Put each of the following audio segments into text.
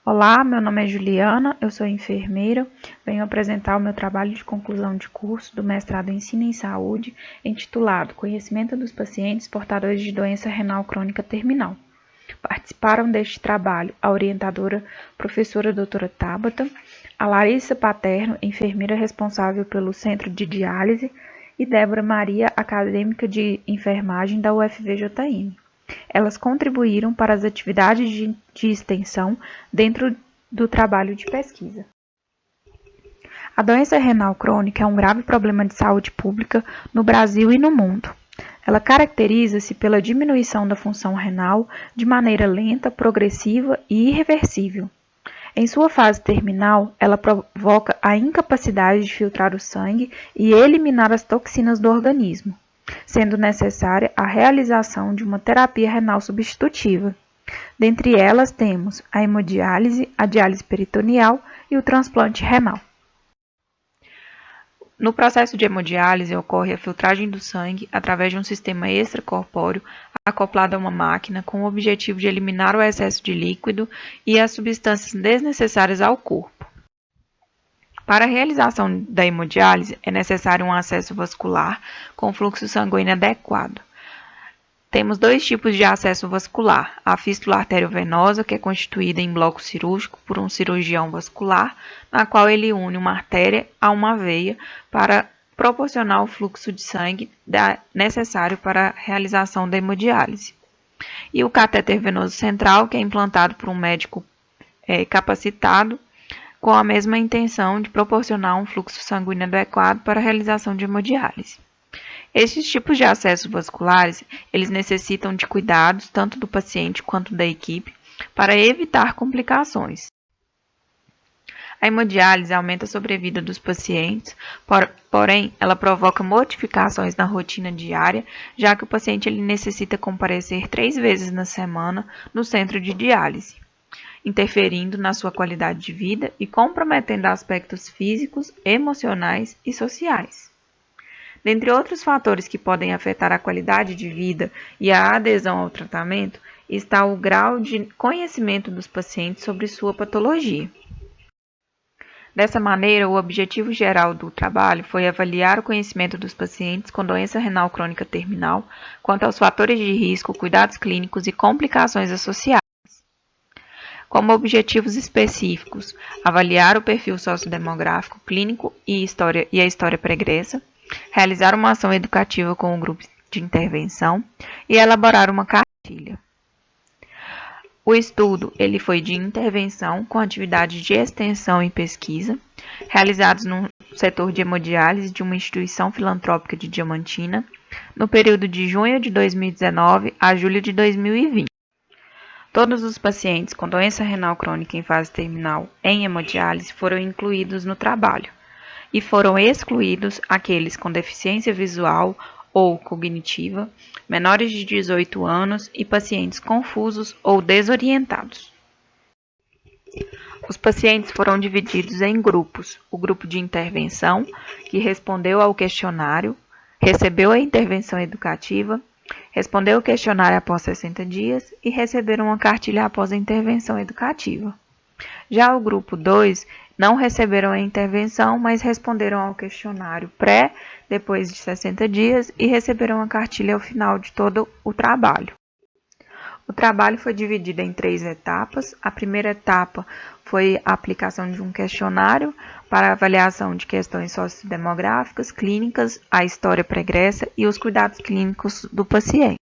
Olá, meu nome é Juliana, eu sou enfermeira, venho apresentar o meu trabalho de conclusão de curso do mestrado em Ensino em Saúde, intitulado Conhecimento dos pacientes portadores de doença renal crônica terminal. Participaram deste trabalho a orientadora professora doutora Tabata, a Larissa Paterno, enfermeira responsável pelo Centro de Diálise, e Débora Maria, acadêmica de enfermagem da UFVJM. Elas contribuíram para as atividades de extensão dentro do trabalho de pesquisa. A doença renal crônica é um grave problema de saúde pública no Brasil e no mundo. Ela caracteriza-se pela diminuição da função renal de maneira lenta, progressiva e irreversível. Em sua fase terminal, ela provoca a incapacidade de filtrar o sangue e eliminar as toxinas do organismo, sendo necessária a realização de uma terapia renal substitutiva. Dentre elas temos a hemodiálise, a diálise peritoneal e o transplante renal. No processo de hemodiálise ocorre a filtragem do sangue através de um sistema extracorpóreo acoplado a uma máquina com o objetivo de eliminar o excesso de líquido e as substâncias desnecessárias ao corpo. Para a realização da hemodiálise é necessário um acesso vascular com fluxo sanguíneo adequado. Temos dois tipos de acesso vascular: a fístula arteriovenosa, que é constituída em bloco cirúrgico por um cirurgião vascular, na qual ele une uma artéria a uma veia para proporcionar o fluxo de sangue necessário para a realização da hemodiálise. E o catéter venoso central, que é implantado por um médico capacitado, com a mesma intenção de proporcionar um fluxo sanguíneo adequado para a realização de hemodiálise. Estes tipos de acessos vasculares, eles necessitam de cuidados tanto do paciente quanto da equipe para evitar complicações. A hemodiálise aumenta a sobrevida dos pacientes, porém, ela provoca modificações na rotina diária, já que o paciente ele necessita comparecer 3 vezes na semana no centro de diálise, interferindo na sua qualidade de vida e comprometendo aspectos físicos, emocionais e sociais. Dentre outros fatores que podem afetar a qualidade de vida e a adesão ao tratamento, está o grau de conhecimento dos pacientes sobre sua patologia. Dessa maneira, o objetivo geral do trabalho foi avaliar o conhecimento dos pacientes com doença renal crônica terminal quanto aos fatores de risco, cuidados clínicos e complicações associadas. Como objetivos específicos, avaliar o perfil sociodemográfico, clínico e a história pregressa, realizar uma ação educativa com o grupo de intervenção e elaborar uma cartilha. O estudo ele foi de intervenção com atividades de extensão e pesquisa, realizados no setor de hemodiálise de uma instituição filantrópica de Diamantina, no período de junho de 2019 a julho de 2020. Todos os pacientes com doença renal crônica em fase terminal em hemodiálise foram incluídos no trabalho, e foram excluídos aqueles com deficiência visual ou cognitiva, menores de 18 anos e pacientes confusos ou desorientados. Os pacientes foram divididos em grupos: o grupo de intervenção, que respondeu ao questionário, recebeu a intervenção educativa, respondeu o questionário após 60 dias e receberam uma cartilha após a intervenção educativa. Já o grupo 2 não receberam a intervenção, mas responderam ao questionário depois de 60 dias e receberam a cartilha ao final de todo o trabalho. O trabalho foi dividido em 3 etapas. A primeira etapa foi a aplicação de um questionário para avaliação de questões sociodemográficas, clínicas, a história pregressa e os cuidados clínicos do paciente.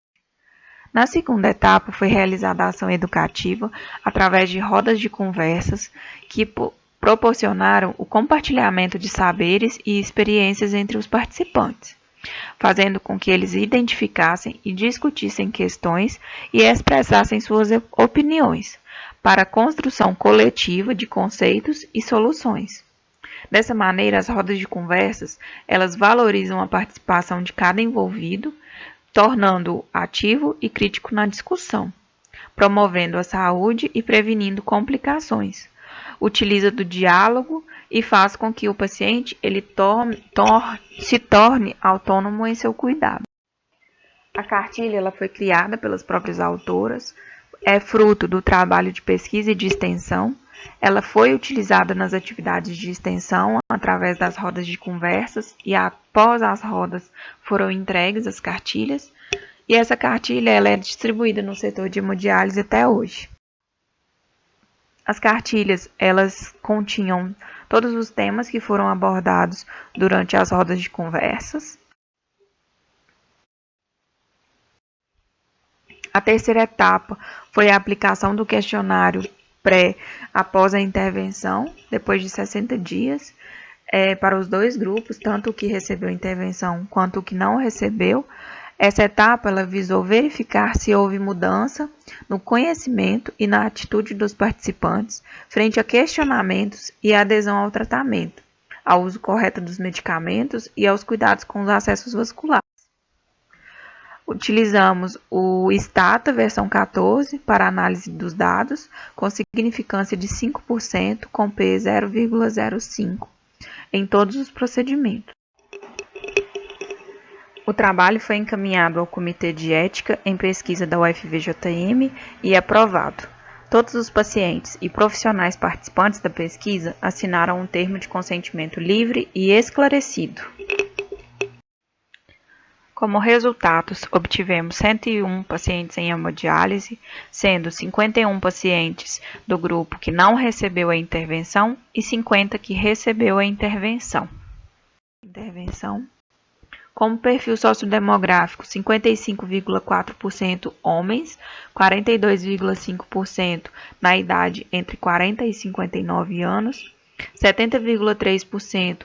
Na segunda etapa, foi realizada a ação educativa através de rodas de conversas que proporcionaram o compartilhamento de saberes e experiências entre os participantes, fazendo com que eles identificassem e discutissem questões e expressassem suas opiniões, para a construção coletiva de conceitos e soluções. Dessa maneira, as rodas de conversas, elas valorizam a participação de cada envolvido, tornando-o ativo e crítico na discussão, promovendo a saúde e prevenindo complicações. Utiliza do diálogo e faz com que o paciente ele se torne autônomo em seu cuidado. A cartilha ela foi criada pelas próprias autoras, é fruto do trabalho de pesquisa e de extensão, Ela foi utilizada nas atividades de extensão através das rodas de conversas e após as rodas foram entregues as cartilhas e essa cartilha ela é distribuída no setor de hemodiálise até hoje. As cartilhas elas continham todos os temas que foram abordados durante as rodas de conversas. A terceira etapa foi a aplicação do questionário pré após a intervenção, depois de 60 dias, para os dois grupos, tanto o que recebeu a intervenção quanto o que não recebeu. Essa etapa ela visou verificar se houve mudança no conhecimento e na atitude dos participantes frente a questionamentos e adesão ao tratamento, ao uso correto dos medicamentos e aos cuidados com os acessos vasculares. Utilizamos o Stata versão 14 para análise dos dados, com significância de 5% com P 0,05 em todos os procedimentos. O trabalho foi encaminhado ao Comitê de Ética em Pesquisa da UFVJM e aprovado. Todos os pacientes e profissionais participantes da pesquisa assinaram um termo de consentimento livre e esclarecido. Como resultados, obtivemos 101 pacientes em hemodiálise, sendo 51 pacientes do grupo que não recebeu a intervenção e 50 que recebeu a intervenção. Como perfil sociodemográfico, 55,4% homens, 42,5% na idade entre 40 e 59 anos, 70,3%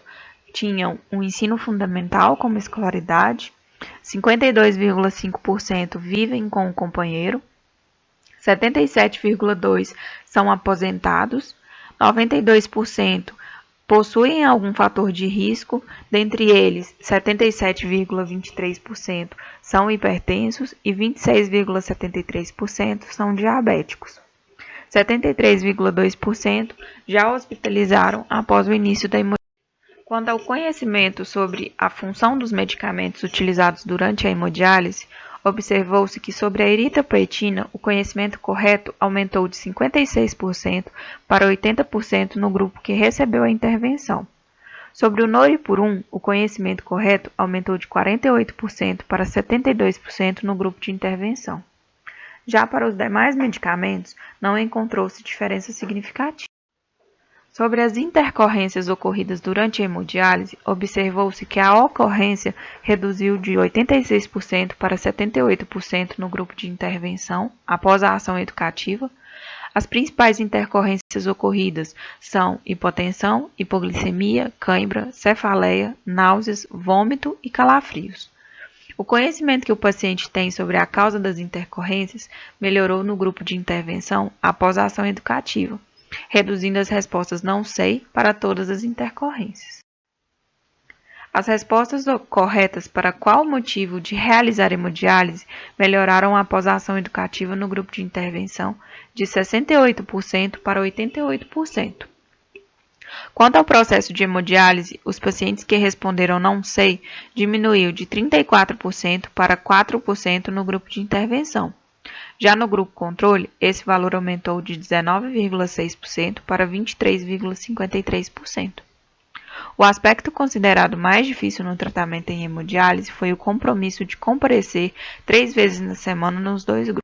tinham um ensino fundamental como escolaridade, 52,5% vivem com o companheiro, 77,2% são aposentados, 92% possuem algum fator de risco, dentre eles 77,23% são hipertensos e 26,73% são diabéticos. 73,2% já hospitalizaram após o início da hemodiálise. Quanto ao conhecimento sobre a função dos medicamentos utilizados durante a hemodiálise, observou-se que sobre a eritropoetina o conhecimento correto aumentou de 56% para 80% no grupo que recebeu a intervenção. Sobre o noripurum, o conhecimento correto aumentou de 48% para 72% no grupo de intervenção. Já para os demais medicamentos, não encontrou-se diferença significativa. Sobre as intercorrências ocorridas durante a hemodiálise, observou-se que a ocorrência reduziu de 86% para 78% no grupo de intervenção, após a ação educativa. As principais intercorrências ocorridas são hipotensão, hipoglicemia, cãibra, cefaleia, náuseas, vômito e calafrios. O conhecimento que o paciente tem sobre a causa das intercorrências melhorou no grupo de intervenção após a ação educativa, reduzindo as respostas não sei para todas as intercorrências. As respostas corretas para qual motivo de realizar hemodiálise melhoraram após a ação educativa no grupo de intervenção de 68% para 88%. Quanto ao processo de hemodiálise, os pacientes que responderam não sei diminuiu de 34% para 4% no grupo de intervenção. Já no grupo controle, esse valor aumentou de 19,6% para 23,53%. O aspecto considerado mais difícil no tratamento em hemodiálise foi o compromisso de comparecer 3 vezes na semana nos dois grupos.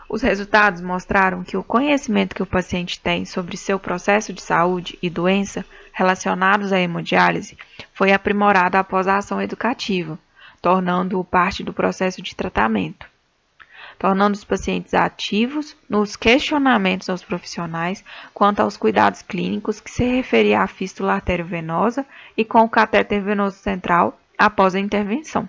Os resultados mostraram que o conhecimento que o paciente tem sobre seu processo de saúde e doença relacionados à hemodiálise foi aprimorado após a ação educativa, tornando-o parte do processo de tratamento, tornando os pacientes ativos nos questionamentos aos profissionais quanto aos cuidados clínicos que se referia à fístula arteriovenosa e com o catéter venoso central após a intervenção,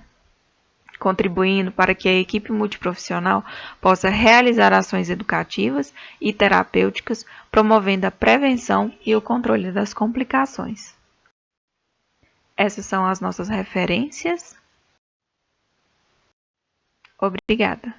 contribuindo para que a equipe multiprofissional possa realizar ações educativas e terapêuticas, promovendo a prevenção e o controle das complicações. Essas são as nossas referências. Obrigada.